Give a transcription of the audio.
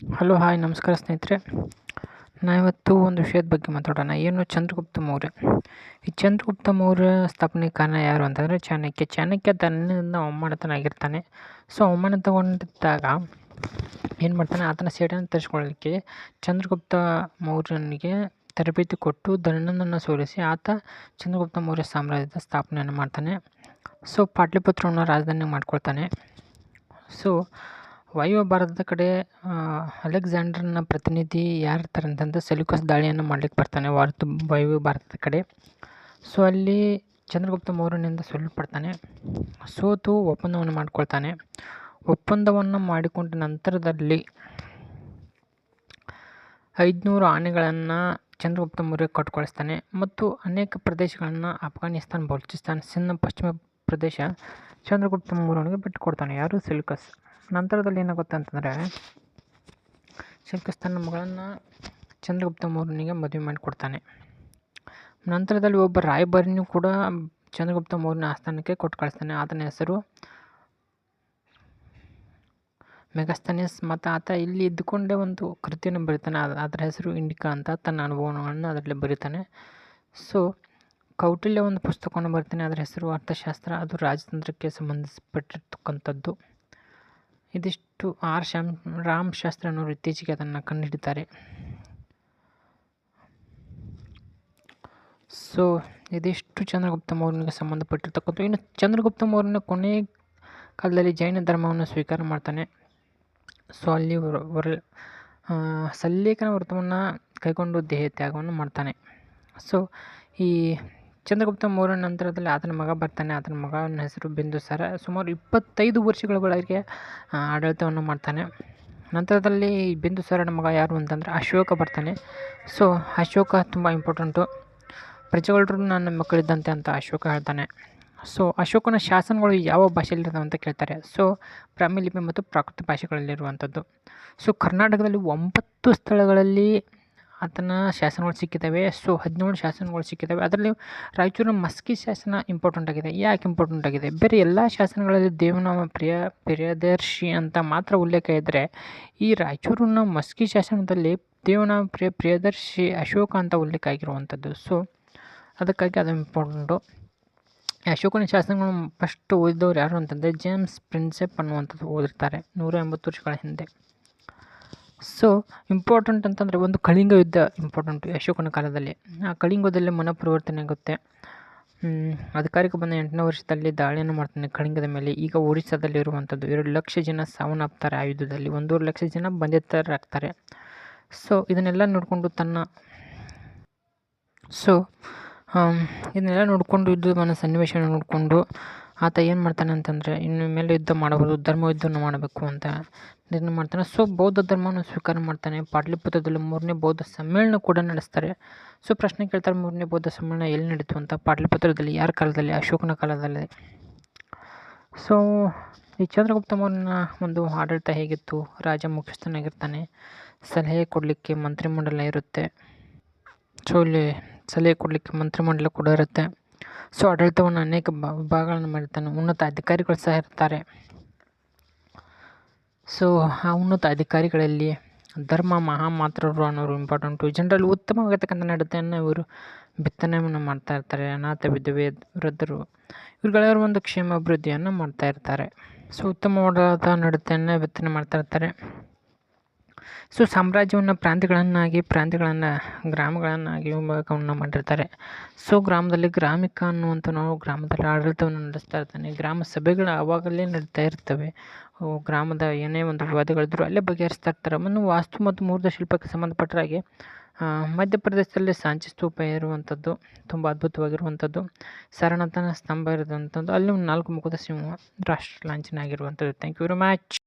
Hello hi ನಮಸ್ಕಾರ ಸ್ನೇಹಿತರೆ. ನಾವಿವತ್ತು ಒಂದು ವಿಷಯದ ಬಗ್ಗೆ ಮಾತಾಡೋಣ. ಏನು ಚಂದ್ರಗುಪ್ತ ಮೌರ್ಯ. ಈ ಚಂದ್ರಗುಪ್ತ ಮೌರ್ಯ ಸ್ಥಾಪನೆ ಕಾರಣ ಯಾರು ಅಂತಂದರೆ ಚಾಣಕ್ಯ ತನ್ನಿಂದ ಅವಮಾನಿತನಾಗಿರ್ತಾನೆ. ಆಗಿರ್ತಾನೆ. ಸೊ ಅವಮಾನಿತಗೊಂಡಿದ್ದಾಗ ಏನು ಮಾಡ್ತಾನೆ, ಆತನ ಸೇಡನ್ನು ತರಿಸ್ಕೊಳ್ಳಲಿಕ್ಕೆ ಚಂದ್ರಗುಪ್ತ ಮೌರ್ಯನಿಗೆ ತರಬೇತಿ ಕೊಟ್ಟು ಧನನಂದನನ್ನು ಸೋಲಿಸಿ ಆತ ಚಂದ್ರಗುಪ್ತ ಮೌರ್ಯ ಸಾಮ್ರಾಜ್ಯದ ಸ್ಥಾಪನೆಯನ್ನು ಮಾಡ್ತಾನೆ. ಸೊ ಪಾಟಲಿಪುತ್ರವನ್ನು ರಾಜಧಾನಿ ಮಾಡ್ಕೊಳ್ತಾನೆ. ಸೊ ವಾಯುವ್ಯ ಭಾರತದ ಕಡೆ ಅಲೆಕ್ಸಾಂಡರ್ನ ಪ್ರತಿನಿಧಿ ಯಾರಿರ್ತಾರೆ ಅಂತಂದರೆ ಸೆಲ್ಯೂಕಸ್ ದಾಳಿಯನ್ನು ಮಾಡಲಿಕ್ಕೆ ಬರ್ತಾನೆ ವಾಯುವ್ಯ ಭಾರತದ ಕಡೆ. ಸೊ ಅಲ್ಲಿ ಚಂದ್ರಗುಪ್ತ ಮೌರ್ಯನಿಂದ ಸೋಲ್ಪಡ್ತಾನೆ. ಸೋತು ಒಪ್ಪಂದವನ್ನು ಮಾಡಿಕೊಳ್ತಾನೆ. ಒಪ್ಪಂದವನ್ನು ಮಾಡಿಕೊಂಡ ನಂತರದಲ್ಲಿ 500 ಆನೆಗಳನ್ನು ಚಂದ್ರಗುಪ್ತ ಮೌರ್ಯ ಕಟ್ಕೊಳಿಸ್ತಾನೆ ಮತ್ತು ಅನೇಕ ಪ್ರದೇಶಗಳನ್ನು ಅಫ್ಘಾನಿಸ್ತಾನ್, ಬಲೂಚಿಸ್ತಾನ್, ಸಿಂಧ್, ಪಶ್ಚಿಮ ಪ್ರದೇಶ ಚಂದ್ರಗುಪ್ತ ಮೌರ್ಯನಿಗೆ ಬಿಟ್ಟುಕೊಡ್ತಾನೆ. ಯಾರು? ಸೆಲ್ಯೂಕಸ್. ನಂತರದಲ್ಲಿ ಏನಾಗುತ್ತೆ ಅಂತಂದರೆ ಸೆಲ್ಯೂಕಸ್ ತನ್ನ ಮಗಳನ್ನು ಚಂದ್ರಗುಪ್ತ ಮೌರ್ಯನಿಗೆ ಮದುವೆ ಮಾಡಿಕೊಡ್ತಾನೆ. ನಂತರದಲ್ಲಿ ಒಬ್ಬ ರಾಯಭಾರಿನೂ ಕೂಡ ಚಂದ್ರಗುಪ್ತ ಮೌರ್ಯನ ಆಸ್ಥಾನಕ್ಕೆ ಕೊಟ್ಟು ಕಳಿಸ್ತಾನೆ. ಆತನ ಹೆಸರು ಮೆಗಾಸ್ತನಿಯಸ್. ಮತ್ತು ಆತ ಇಲ್ಲಿ ಇದ್ದುಕೊಂಡೇ ಒಂದು ಕೃತಿಯನ್ನು ಬರೀತಾನೆ. ಅದರ ಹೆಸರು ಇಂಡಿಕಾ ಅಂತ. ತನ್ನ ಅನುಭವಗಳನ್ನು ಅದರಲ್ಲಿ ಬರೀತಾನೆ. ಸೊ ಕೌಟಿಲ್ಯ ಒಂದು ಪುಸ್ತಕವನ್ನು ಬರ್ತಾನೆ. ಅದರ ಹೆಸರು ಅರ್ಥಶಾಸ್ತ್ರ. ಅದು ರಾಜತಂತ್ರಕ್ಕೆ ಸಂಬಂಧಿಸಿಪಟ್ಟಿರ್ತಕ್ಕಂಥದ್ದು. ಇದಿಷ್ಟು ರಾಮ್ ಶಾಸ್ತ್ರಿ ಅನ್ನೋರು ಇತ್ತೀಚೆಗೆ ಅದನ್ನು ಕಂಡುಹಿಡಿತಾರೆ. ಸೊ ಇದಿಷ್ಟು ಚಂದ್ರಗುಪ್ತ ಮೌರ್ಯನಿಗೆ ಸಂಬಂಧಪಟ್ಟಿರ್ತಕ್ಕಂಥ. ಇನ್ನು ಚಂದ್ರಗುಪ್ತ ಮೌರ್ಯನ ಕೊನೆಯ ಕಾಲದಲ್ಲಿ ಜೈನ ಧರ್ಮವನ್ನು ಸ್ವೀಕಾರ ಮಾಡ್ತಾನೆ. ಸೊ ಅಲ್ಲಿ ಸಲ್ಲೇಖನ ವ್ರತವನ್ನು ಕೈಗೊಂಡು ದೇಹ ತ್ಯಾಗವನ್ನು ಮಾಡ್ತಾನೆ. ಸೊ ಈ ಚಂದ್ರಗುಪ್ತ ಮೌರ್ಯ ನಂತರದಲ್ಲಿ ಆತನ ಮಗ ಬರ್ತಾನೆ. ಆತನ ಮಗನ ಹೆಸರು ಬಿಂದುಸಾರ. ಸುಮಾರು 25 ವರ್ಷಗಳವರೆಗೆ ಆಡಳಿತವನ್ನು ಮಾಡ್ತಾನೆ. ನಂತರದಲ್ಲಿ ಬಿಂದುಸಾರನ ಮಗ ಯಾರು ಅಂತಂದರೆ ಅಶೋಕ ಬರ್ತಾನೆ. ಸೊ ಅಶೋಕ ತುಂಬ ಇಂಪಾರ್ಟೆಂಟು. ಪ್ರಜೆಗಳರು ನನ್ನ ಮಕ್ಕಳಿದ್ದಂತೆ ಅಂತ ಅಶೋಕ ಹೇಳ್ತಾನೆ. ಸೊ ಅಶೋಕನ ಶಾಸನಗಳು ಯಾವ ಭಾಷೆಯಲ್ಲಿರ್ತವೆ ಅಂತ ಕೇಳ್ತಾರೆ. ಸೊ ಬ್ರಾಹ್ಮಿ ಲಿಪಿ ಮತ್ತು ಪ್ರಾಕೃತ ಭಾಷೆಗಳಲ್ಲಿರುವಂಥದ್ದು. ಸೊ ಕರ್ನಾಟಕದಲ್ಲಿ 9 ಸ್ಥಳಗಳಲ್ಲಿ ಆತನ ಶಾಸನಗಳು ಸಿಕ್ಕಿದ್ದಾವೆ. ಸೊ 17 ಶಾಸನಗಳು ಸಿಕ್ಕಿದ್ದಾವೆ. ಅದರಲ್ಲಿ ರಾಯಚೂರಿನ ಮಸ್ಕಿ ಶಾಸನ ಇಂಪಾರ್ಟೆಂಟ್ ಆಗಿದೆ. ಯಾಕೆ ಇಂಪಾರ್ಟೆಂಟ್ ಆಗಿದೆ? ಬೇರೆ ಎಲ್ಲ ಶಾಸನಗಳಲ್ಲಿ ದೇವನಾಮ ಪ್ರಿಯದರ್ಶಿ ಅಂತ ಮಾತ್ರ ಉಲ್ಲೇಖ ಇದ್ದರೆ, ಈ ರಾಯಚೂರಿನ ಮಸ್ಕಿ ಶಾಸನದಲ್ಲಿ ದೇವನಾಮ ಪ್ರಿಯದರ್ಶಿ ಅಶೋಕ ಅಂತ ಉಲ್ಲೇಖ ಆಗಿರುವಂಥದ್ದು. ಸೊ ಅದಕ್ಕಾಗಿ ಅದು ಇಂಪಾರ್ಟೆಂಟು. ಅಶೋಕನ ಶಾಸನಗಳು ಫಸ್ಟ್ ಓದಿದವ್ರು ಯಾರು ಅಂತಂದರೆ ಜೇಮ್ಸ್ ಪ್ರಿನ್ಸೆಪ್ ಅನ್ನುವಂಥದ್ದು ಓದಿರ್ತಾರೆ 180 ವರ್ಷಗಳ ಹಿಂದೆ. ಸೊ ಇಂಪಾರ್ಟೆಂಟ್ ಅಂತಂದರೆ ಒಂದು ಕಳಿಂಗ ಯುದ್ಧ ಇಂಪಾರ್ಟೆಂಟು ಅಶೋಕನ ಕಾಲದಲ್ಲಿ. ಆ ಕಳಿಂಗದಲ್ಲಿ ಮನಃಪರಿವರ್ತನೆ ಆಗುತ್ತೆ. ಅಧಿಕಾರಕ್ಕೆ ಬಂದ 8ನೇ ವರ್ಷದಲ್ಲಿ ದಾಳಿಯನ್ನು ಮಾಡ್ತಾನೆ ಕಳಿಂಗದ ಮೇಲೆ. ಈಗ ಒರಿಸ್ಸಾದಲ್ಲಿರುವಂಥದ್ದು 2 ಲಕ್ಷ ಜನ ಸಾವನ್ನಪ್ತಾರೆ ಆ ಯುದ್ಧದಲ್ಲಿ. 1.5 ಲಕ್ಷ ಜನ ಬಂಧಿತರಾಗ್ತಾರೆ. ಸೊ ಇದನ್ನೆಲ್ಲ ನೋಡಿಕೊಂಡು ಇದನ್ನೆಲ್ಲ ನೋಡಿಕೊಂಡು ಯುದ್ಧವನ್ನು ಸನ್ನಿವೇಶ ನೋಡಿಕೊಂಡು ಆತ ಏನು ಮಾಡ್ತಾನೆ ಅಂತಂದರೆ ಇನ್ನು ಮೇಲೆ ಯುದ್ಧ ಮಾಡಬಹುದು, ಧರ್ಮ ಯುದ್ಧವನ್ನು ಮಾಡಬೇಕು ಅಂತ ನಿರ್ಣಯ ಮಾಡ್ತಾನೆ. ಸೊ ಬೌದ್ಧ ಧರ್ಮವನ್ನು ಸ್ವೀಕಾರ ಮಾಡ್ತಾನೆ. ಪಾಟಲಿಪುತ್ರದಲ್ಲಿ 3ನೇ ಬೌದ್ಧ ಸಮ್ಮೇಳನ ಕೂಡ ನಡೆಸ್ತಾರೆ. ಸೊ ಪ್ರಶ್ನೆ ಕೇಳ್ತಾರೆ, 3ನೇ ಬೌದ್ಧ ಸಮ್ಮೇಳನ ಎಲ್ಲಿ ನಡೀತು ಅಂತ. ಪಾಟಲಿಪುತ್ರದಲ್ಲಿ. ಯಾರ ಕಾಲದಲ್ಲಿ? ಅಶೋಕನ ಕಾಲದಲ್ಲಿ. ಸೊ ಈ ಚಂದ್ರಗುಪ್ತ ಮೌರ್ಯನ ಒಂದು ಆಡಳಿತ ಹೇಗಿತ್ತು? ರಾಜ ಮುಖ್ಯಸ್ಥನಾಗಿರ್ತಾನೆ. ಸಲಹೆ ಕೊಡಲಿಕ್ಕೆ ಮಂತ್ರಿಮಂಡಲ ಇರುತ್ತೆ. ಸೊ ಇಲ್ಲಿ ಸಲಹೆ ಕೊಡಲಿಕ್ಕೆ ಮಂತ್ರಿಮಂಡಲ ಕೂಡ ಇರುತ್ತೆ. ಸೊ ಆಡಳಿತವನ್ನು ಅನೇಕ ವಿಭಾಗಗಳನ್ನು ಮಾಡಿರ್ತಾನೆ. ಉನ್ನತ ಅಧಿಕಾರಿಗಳು ಸಹ ಇರ್ತಾರೆ. ಸೊ ಆ ಉನ್ನತ ಅಧಿಕಾರಿಗಳಲ್ಲಿ ಧರ್ಮ ಮಹಾಮಾತ್ರರು ಅನ್ನೋರು ಇಂಪಾರ್ಟೆಂಟು. ಜನರಲ್ಲಿ ಉತ್ತಮವಾಗಿರ್ತಕ್ಕಂಥ ನಡತೆಯನ್ನು ಇವರು ಬಿತ್ತನೆಯನ್ನು ಮಾಡ್ತಾ ಇರ್ತಾರೆ. ಅನಾಥ ವಿಧವೆ ವೃದ್ಧರು ಇವುಗಳೆಲ್ಲರೂ ಒಂದು ಕ್ಷೇಮ ಅಭಿವೃದ್ಧಿಯನ್ನು ಮಾಡ್ತಾ ಇರ್ತಾರೆ. ಸೊ ಉತ್ತಮವಾದ ನಡತೆಯನ್ನು ಬಿತ್ತನೆ ಮಾಡ್ತಾ ಇರ್ತಾರೆ. ಸೊ ಸಾಮ್ರಾಜ್ಯವನ್ನು ಪ್ರಾಂತ್ಯಗಳನ್ನು ಗ್ರಾಮಗಳನ್ನಾಗಿ ವಿಭಾಗವನ್ನು ಮಾಡಿರ್ತಾರೆ. ಸೊ ಗ್ರಾಮದಲ್ಲಿ ಗ್ರಾಮಿಕ ಅನ್ನುವಂಥ ನಾವು ಗ್ರಾಮದಲ್ಲಿ ಆಡಳಿತವನ್ನು ನಡೆಸ್ತಾ ಇರ್ತಾನೆ. ಗ್ರಾಮ ಸಭೆಗಳು ಆವಾಗಲೇ ನಡೀತಾ ಇರ್ತವೆ. ಗ್ರಾಮದ ಏನೇ ಒಂದು ವಿವಾದಗಳಿದ್ರು ಅಲ್ಲೇ ಬಗೆಹರಿಸ್ತಾ ಇರ್ತಾರೆ. ಒಂದು ವಾಸ್ತು ಮತ್ತು ಮೂರ್ತ ಶಿಲ್ಪಕ್ಕೆ ಸಂಬಂಧಪಟ್ಟ ಹಾಗೆ ಮಧ್ಯಪ್ರದೇಶದಲ್ಲಿ ಸಾಂಚಿ ಸ್ತೂಪ ಇರುವಂಥದ್ದು ತುಂಬ ಅದ್ಭುತವಾಗಿರುವಂಥದ್ದು. ಸಾರನಾಥನ ಸ್ತಂಭ ಇರುವಂಥದ್ದು. ಅಲ್ಲಿ ಒಂದು 4 ಮುಖದ ಸಿಂಹ ರಾಷ್ಟ್ರ ಲಾಂಛನ ಆಗಿರುವಂಥದ್ದು. Thank you very much.